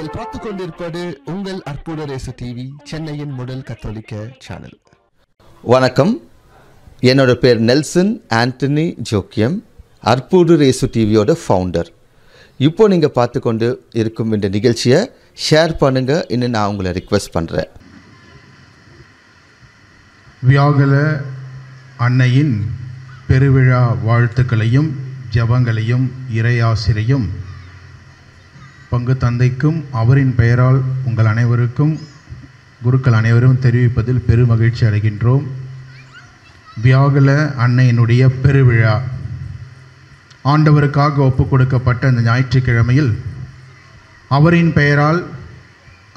நீங்கள் பார்த்து கொண்டிருப்பது உங்கள் அற்புத ரேசு டிவி, சென்னையின் முதல் கத்தோலிக்க சேனல். வணக்கம். என்னோட பேர் நெல்சன் ஆண்டனி ஜோக்கியம், அற்புத ரேசு டிவியோட ஃபவுண்டர். இப்போ நீங்கள் பார்த்து கொண்டு இருக்கும் இந்த நிகழ்ச்சியை ஷேர் பண்ணுங்கள் இன்னும் நான் உங்களை ரிக்வெஸ்ட் பண்ணுறேன். வியாகுல அன்னையின் பெருவிழா வாழ்த்துக்களையும் ஜெபங்களையும் இறையாசிரையும் பங்கு தந்தைக்கும் அவரின் பெயரால் உங்கள் அனைவருக்கும் குருக்கள் அனைவரும் தெரிவிப்பதில் பெருமகிழ்ச்சி அடைகின்றோம். வியாகுல அன்னையினுடைய பெருவிழா ஆண்டவருக்காக ஒப்பு கொடுக்கப்பட்ட இந்த ஞாயிற்றுக்கிழமையில் அவரின் பெயரால்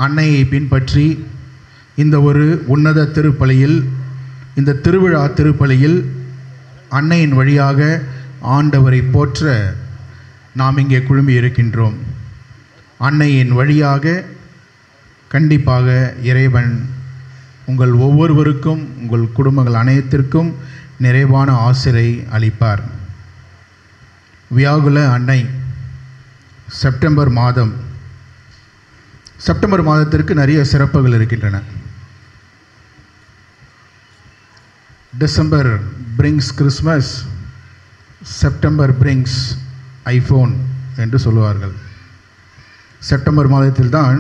அன்னையை பின்பற்றி இந்த ஒரு உன்னத திருப்பலியில், இந்த திருவிழா திருப்பலியில் அன்னையின் வழியாக ஆண்டவரை போற்ற நாம் இங்கே குழுமி இருக்கின்றோம். அன்னையின் வழியாக கண்டிப்பாக இறைவன் உங்கள் ஒவ்வொருவருக்கும், உங்கள் குடும்பங்கள் அனைத்திற்கும் நிறைவான ஆசிரை அளிப்பார். வியாகுல அன்னை செப்டம்பர் மாதத்திற்கு நிறைய சிறப்புகள் இருக்கின்றன. December brings Christmas, September brings iPhone என்று சொல்லுவார்கள். செப்டம்பர் மாதத்தில் தான்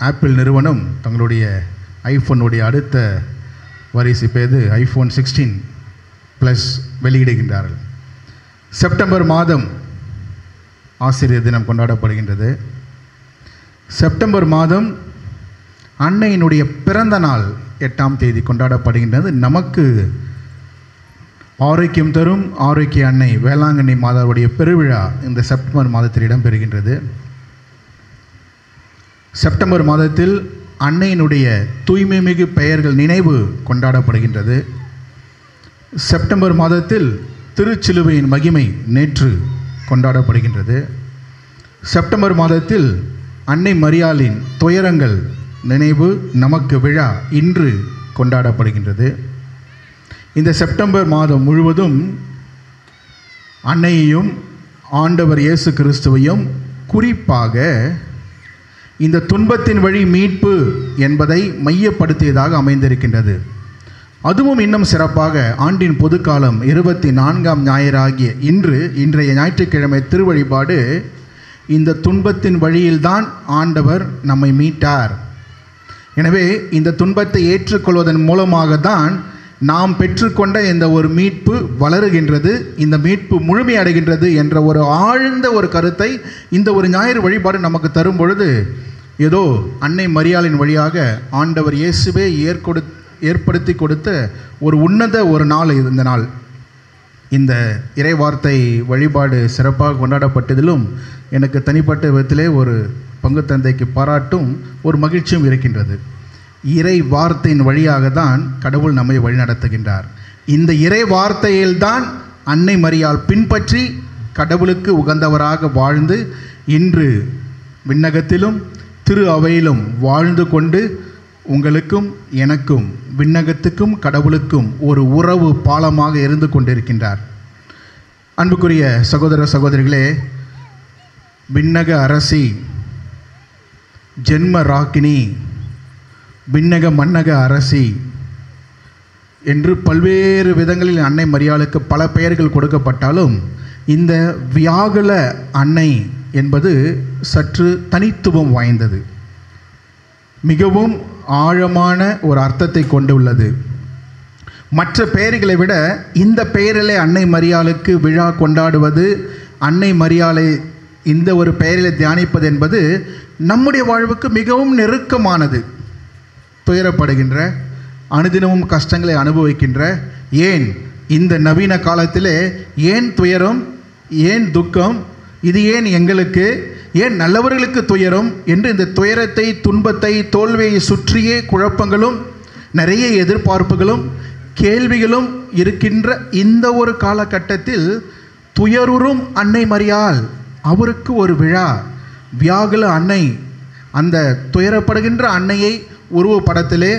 ஆப்பிள் நிறுவனம் தங்களுடைய ஐஃபோனுடைய அடுத்த வரிசை பேது ஐஃபோன் 16 ப்ளஸ் வெளியிடுகின்றார்கள். செப்டம்பர் மாதம் ஆசிரியர் தினம் கொண்டாடப்படுகின்றது. செப்டம்பர் மாதம் அன்னையினுடைய பிறந்த நாள் 8ஆம் தேதி கொண்டாடப்படுகின்றது. நமக்கு ஆரோக்கியம் தரும் ஆரோக்கிய அன்னை வேளாங்கண்ணி மாதாவுடைய பெருவிழா இந்த செப்டம்பர் மாதத்தில் இடம்பெறுகின்றது. செப்டம்பர் மாதத்தில் அன்னையினுடைய தூய்மை மிகு பெயர்கள் நினைவு கொண்டாடப்படுகின்றது. செப்டம்பர் மாதத்தில் திருச்சிலுவையின் மகிமை நேற்று கொண்டாடப்படுகின்றது. செப்டம்பர் மாதத்தில் அன்னை மரியாளின் துயரங்கள் நினைவு நமக்கு விழா இன்று கொண்டாடப்படுகின்றது. இந்த செப்டம்பர் மாதம் முழுவதும் அன்னையையும் ஆண்டவர் இயேசு கிறிஸ்துவையும், குறிப்பாக இந்த துன்பத்தின் வழி மீட்பு என்பதை மையப்படுத்தியதாக அமைந்திருக்கின்றது. அதுவும் இன்னும் சிறப்பாக ஆண்டின் பொதுக்காலம் 24ஆம் ஞாயிறாகிய இன்றைய ஞாயிற்றுக்கிழமை திருவழிபாடு இந்த துன்பத்தின் வழியில்தான் ஆண்டவர் நம்மை மீட்டார். எனவே இந்த துன்பத்தை ஏற்றுக்கொள்வதன் மூலமாக தான் நாம் பெற்றுக்கொண்ட இந்த ஒரு மீட்பு வளருகின்றது, இந்த மீட்பு முழுமையடைகின்றது என்ற ஒரு ஆழ்ந்த ஒரு கருத்தை இந்த ஒரு ஞாயிறு வழிபாடு நமக்கு தரும் பொழுது, ஏதோ அன்னை மரியாளின் வழியாக ஆண்டவர் இயேசுவே ஏற்படுத்தி கொடுத்த ஒரு உன்னத ஒரு நாள் இந்த நாள். இந்த இறைவார்த்தை வழிபாடு சிறப்பாக கொண்டாடப்பட்டதிலும் எனக்கு தனிப்பட்ட விதத்திலே ஒரு பங்கு தந்தைக்கு பாராட்டும் ஒரு மகிழ்ச்சியும் இருக்கின்றது. இறை வார்த்தையின் வழியாக தான் கடவுள் நம்மை வழிநடத்துகின்றார். இந்த இறை வார்த்தையில்தான் அன்னை மரியாள் பின்பற்றி கடவுளுக்கு உகந்தவராக வாழ்ந்து இன்று விண்ணகத்திலும் திரு அவையிலும் வாழ்ந்து கொண்டு உங்களுக்கும் எனக்கும் விண்ணகத்துக்கும் கடவுளுக்கும் ஒரு உறவு பாலமாக இருந்து கொண்டிருக்கின்றார். அன்புக்குரிய சகோதர சகோதரிகளே, விண்ணக அரசி, ஜென்ம ராக்கினி, விண்ணக மன்னக அரசி என்று பல்வேறு விதங்களில் அன்னை மரியாளுக்கு பல பெயர்கள் கொடுக்கப்பட்டாலும் இந்த வியாகுல அன்னை என்பது சற்று தனித்துவம் வாய்ந்தது, மிகவும் ஆழமான ஒரு அர்த்தத்தை கொண்டுள்ளது. மற்ற பெயர்களை விட இந்த பெயரிலே அன்னை மரியாளுக்கு விழா கொண்டாடுவது, அன்னை மரியாளை இந்த ஒரு பெயரிலே தியானிப்பது என்பது நம்முடைய வாழ்வுக்கு மிகவும் நெருக்கமானது. துயரப்படுகின்ற, அனுதினமும் கஷ்டங்களை அனுபவிக்கின்ற, ஏன் இந்த நவீன காலத்திலே ஏன் துயரம், ஏன் துக்கம், இது ஏன் எங்களுக்கு, ஏன் நல்லவர்களுக்கு துயரம் என்று இந்த துயரத்தை, துன்பத்தை, தோல்வியை சுற்றியே குழப்பங்களும் நிறைய எதிர்பார்ப்புகளும் கேள்விகளும் இருக்கின்ற இந்த ஒரு காலகட்டத்தில் துயருறும் அன்னை மரியாள் அவருக்கு ஒரு விழா. வியாகுல அன்னை அந்த துயரப்படுகின்ற அன்னையை உருவப்படத்திலே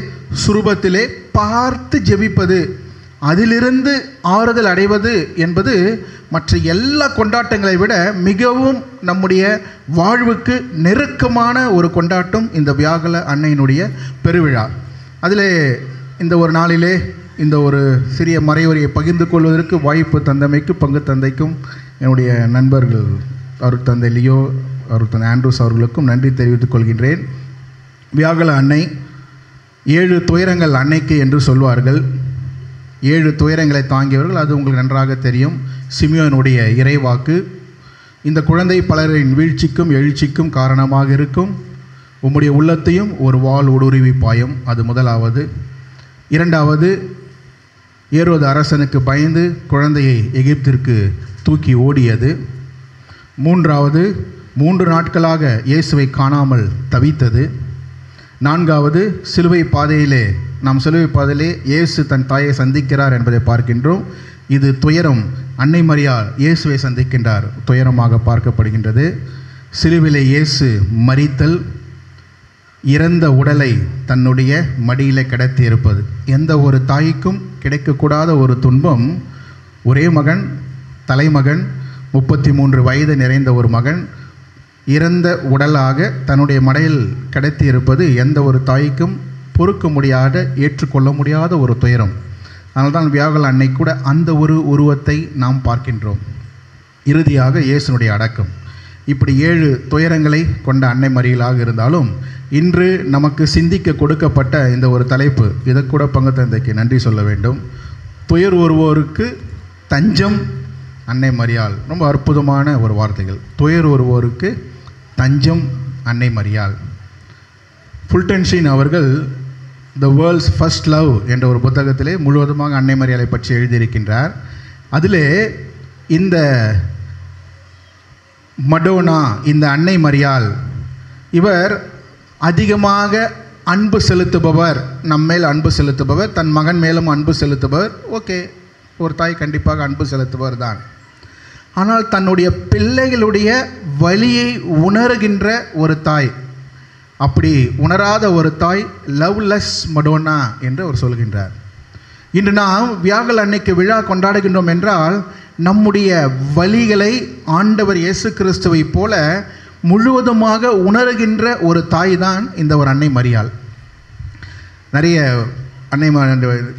சுரூபத்திலே பார்த்து ஜெபிப்பது, அதிலிருந்து ஆறுதல் அடைவது என்பது மற்ற எல்லா கொண்டாட்டங்களை விட மிகவும் நம்முடைய வாழ்வுக்கு நெருக்கமான ஒரு கொண்டாட்டம் இந்த வியாகுல அன்னையினுடைய பெருவிழா. அதில் இந்த ஒரு நாளிலே இந்த ஒரு சிறிய மறைவுரையை பகிர்ந்து கொள்வதற்கு வாய்ப்பு தந்தமைக்கு பங்கு தந்தைக்கும் என்னுடைய நண்பர்கள் அருட்தந்தை லியோ, அருட்தந்தை ஆண்ட்ரூஸ் அவர்களுக்கும் நன்றி தெரிவித்துக் கொள்கின்றேன். வியாகுல அன்னை 7 துயரங்கள் அன்னைக்கு என்று சொல்வார்கள். 7 துயரங்களை தாங்கியவர்கள், அது உங்களுக்கு நன்றாக தெரியும். சிமியோனுடைய இறைவாக்கு, இந்த குழந்தை பலரின் வீழ்ச்சிக்கும் எழுச்சிக்கும் காரணமாக இருக்கும், உம்முடைய உள்ளத்தையும் ஒரு வாள் ஊடுருவி பாயும், அது முதலாவது. இரண்டாவது, ஏரோது அரசனுக்கு பயந்து குழந்தையை எகிப்திற்கு தூக்கி ஓடியது. மூன்றாவது, 3 நாட்களாக இயேசுவை காணாமல் தவித்தது. நான்காவது, சிலுவை பாதையிலே இயேசு தன் தாயை சந்திக்கிறார் என்பதை பார்க்கின்றோம். இது துயரம். அன்னை மரியாள் இயேசுவை சந்திக்கின்றார், துயரமாக பார்க்கப்படுகின்றது. சிலுவிலே இயேசு மரித்தல், இறந்த உடலை தன்னுடைய மடியிலே கிடத்தி இருப்பது. எந்த ஒரு தாய்க்கும் கிடைக்கக்கூடாத ஒரு துன்பம். ஒரே மகன், தலைமகன், 33 வயது நிறைந்த ஒரு மகன் இறந்த உடலாக தன்னுடைய மடையில் கிடத்தி இருப்பது எந்த ஒரு தாய்க்கும் பொறுக்க முடியாத, ஏற்றுக்கொள்ள முடியாத ஒரு துயரம். அதனால்தான் வியாகுல அன்னை கூட அந்த ஒரு உருவத்தை நாம் பார்க்கின்றோம். இறுதியாக இயேசுனுடைய அடக்கம். இப்படி 7 துயரங்களை கொண்ட அன்னை மரியாளாக இருந்தாலும் இன்று நமக்கு சிந்திக்க கொடுக்கப்பட்ட இந்த ஒரு தலைப்பு, இதை கூட பங்கு தந்தைக்கு நன்றி சொல்ல வேண்டும். துயர் ஒருவோருக்கு தஞ்சம் அன்னை மரியாள். ரொம்ப அற்புதமான ஒரு வார்த்தைகள். துயர் ஒருவோருக்கு தஞ்சம் அன்னை மரியாள். ஃபுல்டன்ஷீன் அவர்கள் த வேர்ல்ட்ஸ் ஃபர்ஸ்ட் லவ் என்ற ஒரு புத்தகத்திலே முழுவதுமாக அன்னை மரியாளை பற்றி எழுதியிருக்கின்றார். அதிலே இந்த மடோனா, இந்த அன்னை மரியாள், இவர் அதிகமாக அன்பு செலுத்துபவர், நம்மேல் அன்பு செலுத்துபவர், தன் மகன் மேலும் அன்பு செலுத்துபவர். ஓகே, ஒரு தாய் கண்டிப்பாக அன்பு செலுத்துபவர் தான். ஆனால் தன்னுடைய பிள்ளைகளுடைய வலியை உணர்கின்ற ஒரு தாய், அப்படி உணராத ஒரு தாய் லவ்லெஸ் மடோனா என்று அவர் சொல்கின்றார். இன்று நாம் வியாகுல அன்னைக்கு விழா கொண்டாடுகின்றோம் என்றால் நம்முடைய வலிகளை ஆண்டவர் இயேசு கிறிஸ்துவை போல முழுவதுமாக உணர்கின்ற ஒரு தாய் தான் இந்த ஒரு அன்னை மரியாள். நிறைய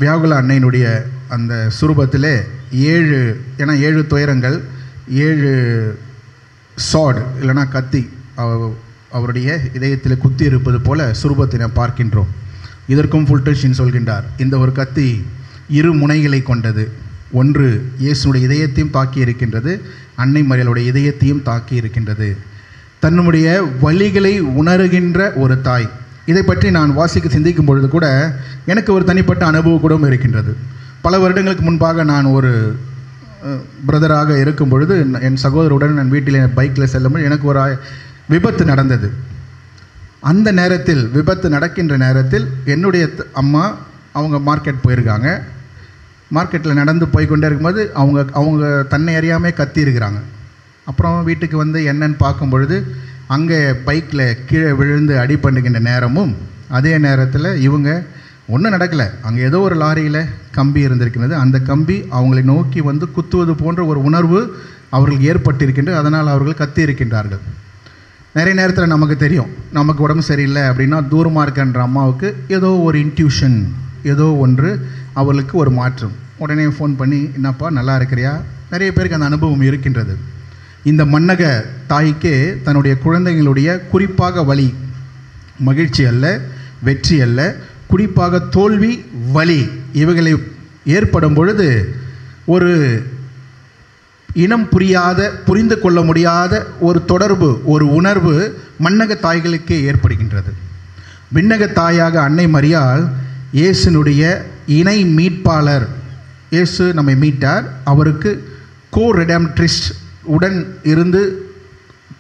வியாகுல அன்னையினுடைய அந்த சுரூபத்திலே 7 துயரங்கள், 7 சாட் இல்லைனா கத்தி அவருடைய இதயத்தில் குத்தி இருப்பது போல சுரூபத்தை நாம் பார்க்கின்றோம். இதற்கும் ஃபுல்டன்ஷீன் சொல்கின்றார், இந்த ஒரு கத்தி 2 முனைகளை கொண்டது. ஒன்று இயேசுடைய இதயத்தையும் தாக்கி இருக்கின்றது, அன்னை மரியாளுடைய இதயத்தையும் தாக்கி இருக்கின்றது. தன்னுடைய வலிகளை உணர்கின்ற ஒரு தாய். இதை பற்றி நான் சிந்திக்கும் பொழுது கூட எனக்கு ஒரு தனிப்பட்ட அனுபவம் கூட இருக்கின்றது. பல வருடங்களுக்கு முன்பாக நான் ஒரு பிரதராக இருக்கும் பொழுது என் சகோதரருடன் நான் வீட்டில் பைக்கில் செல்லும்போது எனக்கு ஒரு விபத்து நடந்தது. அந்த நேரத்தில், விபத்து நடக்கின்ற நேரத்தில் என்னுடைய அம்மா அவங்க மார்க்கெட் போயிருக்காங்க. மார்க்கெட்டில் நடந்து போய்கொண்டே இருக்கும்போது அவங்க தன்னை அறியாமல் கத்தி இருக்கிறாங்க. அப்புறம் வீட்டுக்கு வந்து என்னன்னு பார்க்கும் பொழுது அங்கே பைக்கில் கீழே விழுந்து அடி பண்ணுகின்ற நேரமும் அதே நேரத்தில் இவங்க ஒன்றும் நடக்கலை, அங்கே ஏதோ ஒரு லாரியில் கம்பி இருந்திருக்கிறது. அந்த கம்பி அவங்களை நோக்கி வந்து குத்துவது போன்ற ஒரு உணர்வு அவர்களுக்கு ஏற்பட்டிருக்கின்றது. அதனால் அவர்கள் கத்தி இருக்கின்றார்கள். நிறைய நேரத்தில் நமக்கு தெரியும், நமக்கு உடம்பு சரியில்லை அப்படின்னா தூரமாக இருக்கின்ற அம்மாவுக்கு ஏதோ ஒரு இன்ட்யூஷன், ஏதோ ஒன்று அவர்களுக்கு ஒரு மாற்றம். உடனே ஃபோன் பண்ணி, என்னப்பா நல்லா இருக்கிறியா? நிறைய பேருக்கு அந்த அனுபவம் இருக்கின்றது. இந்த மன்னக தாய்க்கே தன்னுடைய குழந்தைகளுடைய குறிப்பாக வலி, மகிழ்ச்சி அல்ல, வெற்றி அல்ல, குறிப்பாக தோல்வி, வலி இவைகளை ஏற்படும் பொழுது ஒரு இனம் புரியாத, புரிந்து கொள்ள முடியாத ஒரு தொடர்பு, ஒரு உணர்வு மன்னக தாய்களுக்கே ஏற்படுகின்றது. விண்ணக தாயாக அன்னை மரியாள் இயேசுனுடைய இணை மீட்பாளர். இயேசு நம்மை மீட்டார், அவருக்கு கோ-ரெடம்ட்ரிஸ்ட், உடன் இருந்து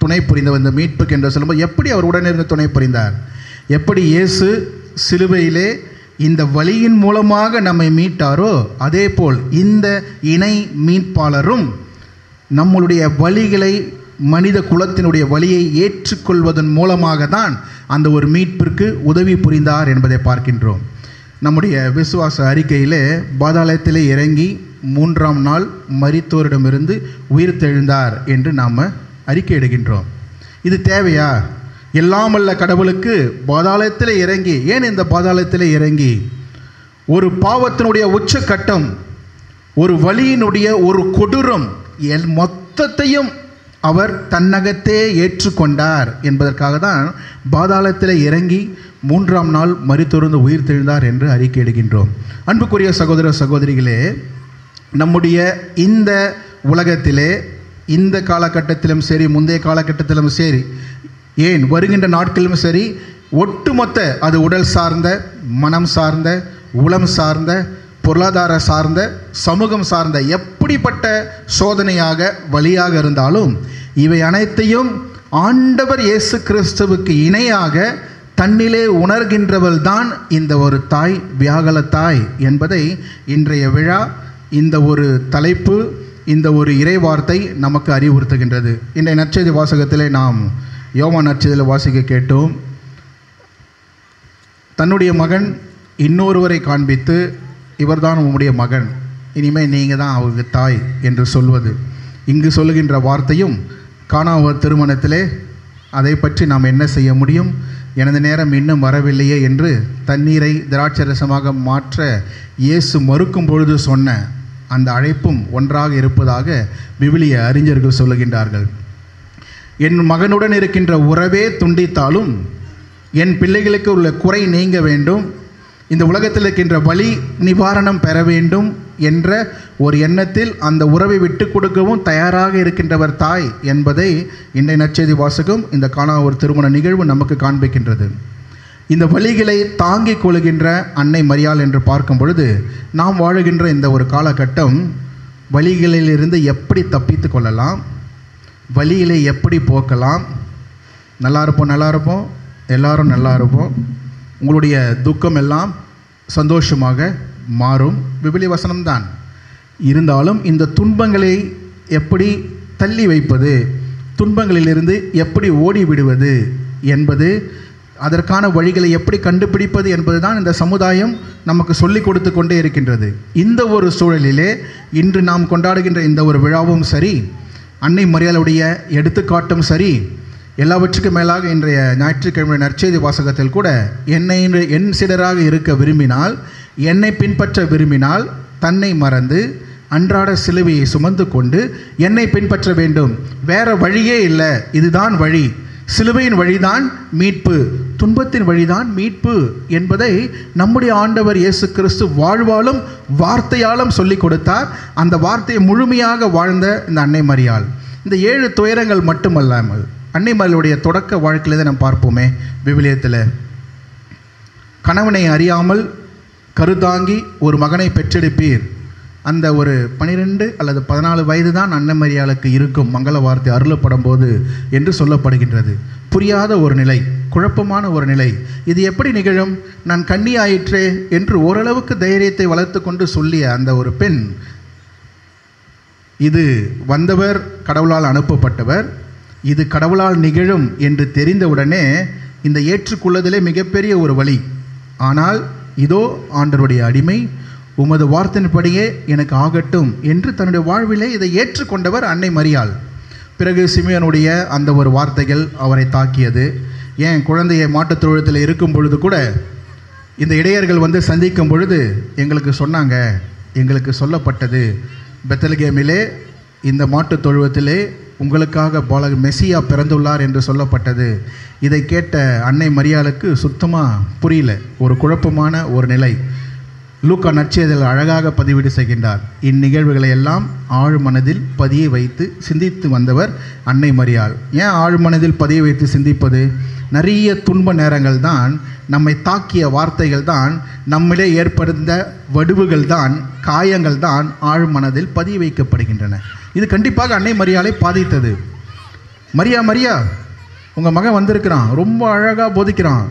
துணை புரிந்த இந்த மீட்புக்கு என்று சொல்லும்போது எப்படி அவர் உடனிருந்து துணை புரிந்தார்? எப்படி இயேசு சிலுவையிலே இந்த வலியின் மூலமாக நம்மை மீட்டாரோ அதே போல் இந்த இணை மீட்பாளரும் நம்மளுடைய வலிகளை, மனித குலத்தினுடைய வலியை ஏற்றுக்கொள்வதன் மூலமாக தான் அந்த ஒரு மீட்பிற்கு உதவி புரிந்தார் என்பதை பார்க்கின்றோம். நம்முடைய விசுவாச அறிக்கையிலே பாதாளத்திலே இறங்கி 3ஆம் நாள் மரித்தோரிடமிருந்து உயிர்த்தெழுந்தார் என்று நாம் அறிக்கையிடுகின்றோம். இது தேவையா? எல்லாமல்ல கடவுளுக்கு பாதாளத்திலே இறங்கி, ஏன் இந்த பாதாளத்திலே இறங்கி ஒரு பாவத்தினுடைய உச்சக்கட்டம், ஒரு வலியினுடைய ஒரு கொடூரம் மொத்தத்தையும் அவர் தன்னகத்தே ஏற்றுக்கொண்டார் என்பதற்காக தான் பாதாளத்தில் இறங்கி 3ஆம் நாள் மரித்தொருந்து உயிர் தெழுந்தார் என்று அறிக்கையிடுகின்றோம். அன்புக்குரிய சகோதர சகோதரிகளே, நம்முடைய இந்த உலகத்திலே இந்த காலகட்டத்திலும் சரி, முந்தைய காலகட்டத்திலும் சரி, ஏன் வருகின்ற நாட்களிலும் சரி, ஒட்டுமொத்த அது உடல் சார்ந்த, மனம் சார்ந்த, உளம் சார்ந்த, பொருளாதார சார்ந்த, சமூகம் சார்ந்த எப்படிப்பட்ட சோதனையாக வழியாக இருந்தாலும் இவை அனைத்தையும் ஆண்டவர் இயேசு கிறிஸ்துவுக்கு இணையாக தன்னிலே உணர்கின்றவள் தான் இந்த ஒரு தாய், வியாகுல தாய் என்பதை இன்றைய விழா, இந்த ஒரு தலைப்பு, இந்த ஒரு இறைவார்த்தை நமக்கு அறிவுறுத்துகின்றது. இன்றைய நற்செய்தி வாசகத்திலே நாம் யோவான் நற்செய்தியில் வாசிக்க கேட்டோம். தன்னுடைய மகன் இன்னொருவரை காண்பித்து, இவர்தான் உம்முடைய மகன், இனிமேல் நீங்கள் தான் அவருக்கு தாய் என்று சொல்வது. இங்கு சொல்லுகின்ற வார்த்தையும் கானாவூர் திருமணத்திலே அதை பற்றி நாம் என்ன செய்ய முடியும், எனது நேரம் இன்னும் வரவில்லையே என்று தண்ணீரை திராட்சரசமாக மாற்ற இயேசு மறுக்கும் பொழுது சொன்ன அந்த அழைப்பும் ஒன்றாக இருப்பதாக விவிலிய அறிஞர்கள் சொல்லுகின்றார்கள். என் மகனுடன் இருக்கின்ற உறவே துண்டித்தாலும் என் பிள்ளைகளுக்கு உள்ள குறை நீங்க வேண்டும், இந்த உலகத்தில் இருக்கின்ற வலி நிவாரணம் பெற வேண்டும் என்ற ஒரு எண்ணத்தில் அந்த உறவை விட்டு கொடுக்கவும் தயாராக இருக்கின்றவர் தாய் என்பதை இன்றைய நற்செய்தி வாசகம், இந்த கானாவூர் திருமண நிகழ்வு நமக்கு காண்பிக்கின்றது. இந்த வலிகளை தாங்கிக் கொள்கின்ற அன்னை மரியாள் என்று பார்க்கும் பொழுது, நாம் வாழுகின்ற இந்த ஒரு காலகட்டம் வலிகளிலிருந்து எப்படி தப்பித்து கொள்ளலாம், வலிகளை எப்படி போக்கலாம், நல்லா இருப்போம், எல்லாரும் நல்லா இருப்போம், உங்களுடைய துக்கம் எல்லாம் சந்தோஷமாக மாறும், விவிலிய வசனம்தான். இருந்தாலும் இந்த துன்பங்களை எப்படி தள்ளி வைப்பது, துன்பங்களிலிருந்து எப்படி ஓடி விடுவது என்பது, அதற்கான வழிகளை எப்படி கண்டுபிடிப்பது என்பது தான் இந்த சமுதாயம் நமக்கு சொல்லிக் கொடுத்து கொண்டே இருக்கின்றது. இந்த ஒரு சூழலிலே இன்று நாம் கொண்டாடுகின்ற இந்த ஒரு விழாவும் சரி, அன்னை மரியாளுடைய எடுத்துக்காட்டும் சரி, எல்லாவற்றுக்கும் மேலாக இன்றைய ஞாயிற்றுக்கிழமை நற்செய்தி வாசகத்தில் கூட என் சீடராக இருக்க விரும்பினால், என்னை பின்பற்ற விரும்பினால் தன்னை மறந்து அன்றாட சிலுவையை சுமந்து கொண்டு என்னை பின்பற்ற வேண்டும், வேற வழியே இல்லை, இதுதான் வழி, சிலுவையின் வழிதான் மீட்பு, துன்பத்தின் வழிதான் மீட்பு என்பதை நம்முடைய ஆண்டவர் இயேசு கிறிஸ்து வாழ்வாலும் வார்த்தையாலும் சொல்லிக் கொடுத்தார். அந்த வார்த்தையை முழுமையாக வாழ்ந்த இந்த அன்னை மரியாள், இந்த 7 துயரங்கள் மட்டுமல்லாமல் அன்னை மரியாளுடைய தொடக்க வாழ்க்கையிலே தான் நாம் பார்ப்போமே. விவிலியத்தில் கணவனை அறியாமல் கருதாங்கி ஒரு மகனை பெற்றெடுப்பீர், அந்த ஒரு 12 அல்லது 14 வயது தான் அன்னை மரியாளுக்கு இருக்கும் மங்கள வார்த்தை அருளப்படும் போது என்று சொல்லப்படுகின்றது. புரியாத ஒரு நிலை, குழப்பமான ஒரு நிலை, இது எப்படி நிகழும், நான் கன்னி ஆயிற்றே என்று ஓரளவுக்கு தைரியத்தை வளர்த்து கொண்டு சொல்லிய அந்த ஒரு பெண், இது வந்தவர் கடவுளால் அனுப்பப்பட்டவர், இது கடவுளால் நிகழும் என்று தெரிந்தவுடனே இந்த ஏற்றுக்கொள்ளுதலே மிகப்பெரிய ஒரு வழி. ஆனால் இதோ ஆண்டவருடைய அடிமை, உமது வார்த்தையின்படியே எனக்கு ஆகட்டும் என்று தன்னுடைய வாழ்விலே இதை ஏற்றுக்கொண்டவர் அன்னை மரியாள். பிறகு சிமியோனுடைய அந்த ஒரு வார்த்தைகள் அவரை தாக்கியது. ஏன் குழந்தையை மாட்டுத் தொழுவத்தில் இருக்கும் பொழுது கூட இந்த இடையர்கள் வந்து சந்திக்கும் பொழுது எங்களுக்கு சொன்னாங்க, எங்களுக்கு சொல்லப்பட்டது, பெத்லகேமிலே இந்த மாட்டுத் தொழுவத்திலே உங்களுக்காக மெசியா பிறந்துள்ளார் என்று சொல்லப்பட்டது. இதை கேட்ட அன்னை மரியாளுக்கு சுத்தமாக புரியல, ஒரு குழப்பமான ஒரு நிலை. லூக்கா நற்செய்தியில் அழகாக பதிவீடு செய்கின்றார். இந்நிகழ்வுகளை எல்லாம் ஆழ்மனதில் பதிய வைத்து சிந்தித்து வந்தவர் அன்னை மரியாள். ஏன் ஆழ்மனதில் பதிய வைத்து சிந்திப்பது? நிறைய துன்ப நேரங்கள் தான், நம்மை தாக்கிய வார்த்தைகள் தான், நம்மிலே ஏற்படுத்த வடுவுகள் தான், காயங்கள் தான் ஆழ்மனதில் பதிய வைக்கப்படுகின்றன. இது கண்டிப்பாக அன்னை மரியாளை பாதித்தது. மரியா உங்கள் மகன் வந்திருக்கிறான், ரொம்ப அழகாக போதிக்கிறான்,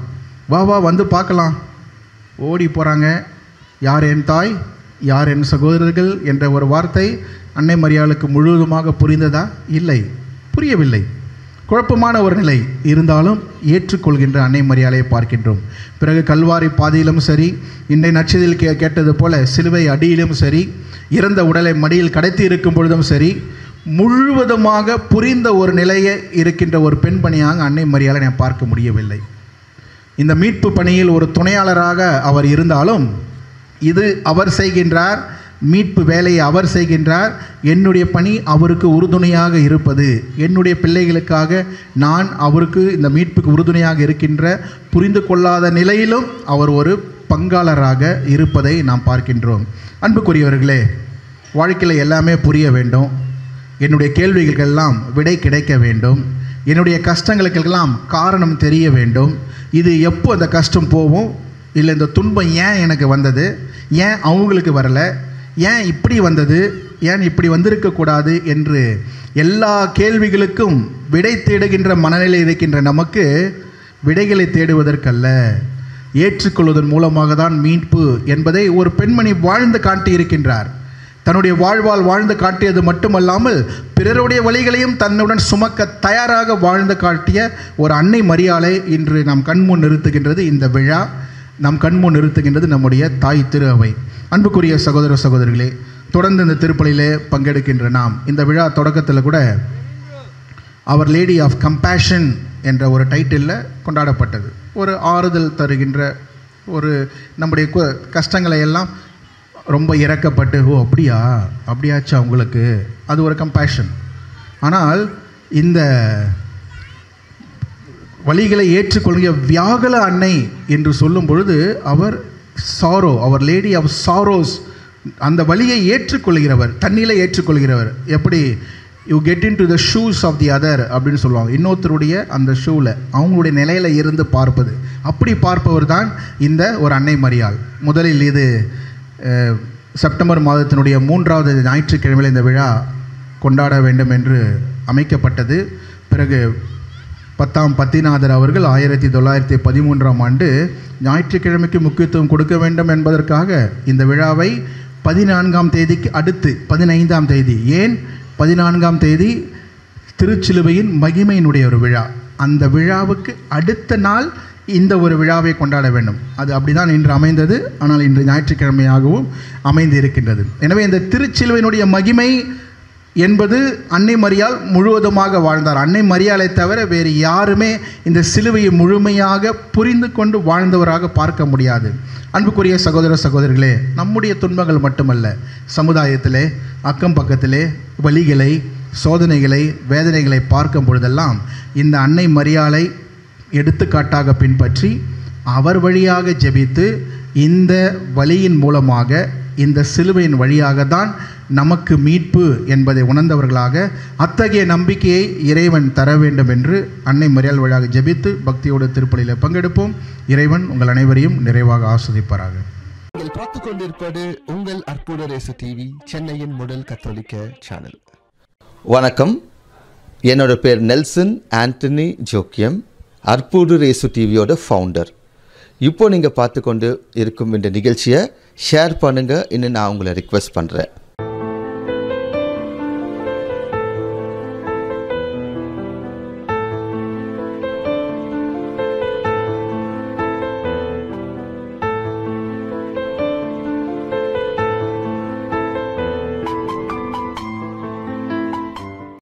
வா வந்து பார்க்கலாம். ஓடி போகிறாங்க. யார் என் தாய், யார் என் சகோதரர்கள் என்ற ஒரு வார்த்தை அன்னை மரியாளுக்கு முழுவதுமாக புரிந்ததா? இல்லை, புரியவில்லை. குழப்பமான ஒரு நிலை இருந்தாலும் ஏற்றுக்கொள்கின்ற அன்னை மரியாளையை பார்க்கின்றோம். பிறகு கல்வாரி பாதையிலும் சரி, இன்றைய நற்செய்தியில் கேட்டது போல சிலுவை அடியிலும் சரி, இறந்த உடலை மடியில் கடத்தி இருக்கும் பொழுதும் சரி, முழுவதுமாக புரிந்த ஒரு நிலையை இருக்கின்ற ஒரு பெண்மணியாக அன்னை மரியாளை நான் பார்க்க முடியவில்லை. இந்த மீட்பு பணியில் ஒரு துணையாளராக அவர் இருந்தாலும் இது அவர் செய்கின்றார், மீட்பு வேலையை அவர் செய்கின்றார், என்னுடைய பணி அவருக்கு உறுதுணையாக இருப்பது, என்னுடைய பிள்ளைகளுக்காக நான் அவருக்கு இந்த மீட்புக்கு உறுதுணையாக இருக்கின்ற புரிந்து கொள்ளாத நிலையிலும் அவர் ஒரு பங்காளராக இருப்பதை நாம் பார்க்கின்றோம். அன்புக்குரியவர்களே, வாழ்க்கையில் எல்லாமே புரிய வேண்டும், என்னுடைய கேள்விகளுக்கெல்லாம் விடை கிடைக்க வேண்டும், என்னுடைய கஷ்டங்களுக்கெல்லாம் காரணம் தெரிய வேண்டும். இது எப்போ அந்த கஷ்டம் போகும், இல்லை இந்த துன்பம் ஏன் எனக்கு வந்தது, ஏன் அவங்களுக்கு வரலை, ஏன் இப்படி வந்தது, ஏன் இப்படி வந்திருக்கக்கூடாது என்று எல்லா கேள்விகளுக்கும் விடை தேடுகின்ற மனநிலை இருக்கின்ற நமக்கு விடைகளை தேடுவதற்கல்ல, ஏற்றுக்கொள்வதன் மூலமாக தான் மீட்பு என்பதை ஒரு பெண்மணி வாழ்ந்து காட்டியிருக்கின்றார். தன்னுடைய வாழ்வால் வாழ்ந்து காட்டியது மட்டுமல்லாமல் பிறருடைய வழிகளையும் தன்னுடன் சுமக்க தயாராக வாழ்ந்து காட்டிய ஒரு அன்னை மரியாளை இன்று நம் கண்முன் நிறுத்துகின்றது இந்த விழா, நம் கண்முன் நிறுத்துகின்றது நம்முடைய தாய் திரு அவை. அன்புக்குரிய சகோதர சகோதரிகளே, தொடர்ந்து இந்த திருப்பலியிலே பங்கெடுக்கின்ற நாம் இந்த விழா தொடக்கத்தில் கூட அவர் லேடி ஆஃப் கம்பேஷன் என்ற ஒரு டைட்டிலில் கொண்டாடப்பட்டது. ஒரு ஆறுதல் தருகின்ற ஒரு நம்முடைய கஷ்டங்களை எல்லாம் ரொம்ப இறக்கப்பட்டு, ஓ அப்படியா அப்படியாச்சா உங்களுக்கு, அது ஒரு கம்பேஷன். ஆனால் இந்த வழிகளை ஏற்றுக்கொள்கிற வியாகுல அன்னை என்று சொல்லும் பொழுது அவர் சாரோ, அவர் லேடி ஆஃப் சாரோஸ், அந்த வழியை ஏற்றுக்கொள்கிறவர், தண்ணியில் ஏற்றுக்கொள்கிறவர். எப்படி you get into the shoes of the other அப்படின்னு சொல்லுவாங்க, இன்னொருத்தருடைய அந்த ஷூவில் அவங்களுடைய நிலையில் இருந்து பார்ப்பது, அப்படி பார்ப்பவர் தான் இந்த ஒரு அன்னை மரியாள். முதலில் இது செப்டம்பர் மாதத்தினுடைய 3வது ஞாயிற்றுக்கிழமையில் இந்த விழா கொண்டாட வேண்டும் என்று அமைக்கப்பட்டது. பிறகு 10ஆம் பத்திநாதர் அவர்கள் 1913ஆம் ஆண்டு ஞாயிற்றுக்கிழமைக்கு முக்கியத்துவம் கொடுக்க வேண்டும் என்பதற்காக இந்த விழாவை 14ஆம் தேதிக்கு அடுத்து 15ஆம் தேதி, ஏன் 14ஆம் தேதி திருச்சிலுவையின் மகிமையினுடைய ஒரு விழா, அந்த விழாவுக்கு அடுத்த நாள் இந்த ஒரு விழாவை கொண்டாட வேண்டும். அது அப்படிதான் இன்று அமைந்தது. ஆனால் இன்று ஞாயிற்றுக்கிழமையாகவும் அமைந்து இருக்கின்றது. எனவே இந்த திருச்சிலுவையினுடைய மகிமை என்பது அன்னை மரியாள் முழுவதுமாக வாழ்ந்தார். அன்னை மரியாளை தவிர வேறு யாருமே இந்த சிலுவையை முழுமையாக புரிந்து கொண்டு வாழ்ந்தவராக பார்க்க முடியாது. அன்புக்குரிய சகோதர சகோதரிகளே, நம்முடைய துன்பங்கள் மட்டுமல்ல, சமுதாயத்திலே அக்கம் பக்கத்திலே வலிகளை, சோதனைகளை, வேதனைகளை பார்க்கும் பொழுதெல்லாம் இந்த அன்னை மரியாளை எடுத்துக்காட்டாக பின்பற்றி அவர் வழியாக ஜெபித்து இந்த வழியின் மூலமாக, இந்த சிலுவையின் வழியாக தான் நமக்கு மீட்பு என்பதை உணர்ந்தவர்களாக அத்தகைய நம்பிக்கையை இறைவன் தர வேண்டும் என்று அன்னை மரியாள் வழியாக ஜெபித்து பக்தியோடு திருப்பலியில் பங்கெடுப்போம். இறைவன் உங்கள் அனைவரையும் நிறைவாக ஆஸ்வதிப்பாராக. நீங்கள் பார்த்து கொண்டிருப்பது உங்கள் அற்புத ரேசு டிவி, சென்னையின் முதல் கத்தோலிக்க சேனல். வணக்கம், என்னோட பேர் நெல்சன் ஆண்டனி ஜோக்கியம், அற்புத ரேசு டிவியோட ஃபவுண்டர். இப்போ நீங்கள் பார்த்து கொண்டு இருக்கும் இந்த நிகழ்ச்சியை ஷேர் பண்ணுங்கள் இன்னும் நான் உங்களை ரிக்வெஸ்ட் பண்ணுறேன்.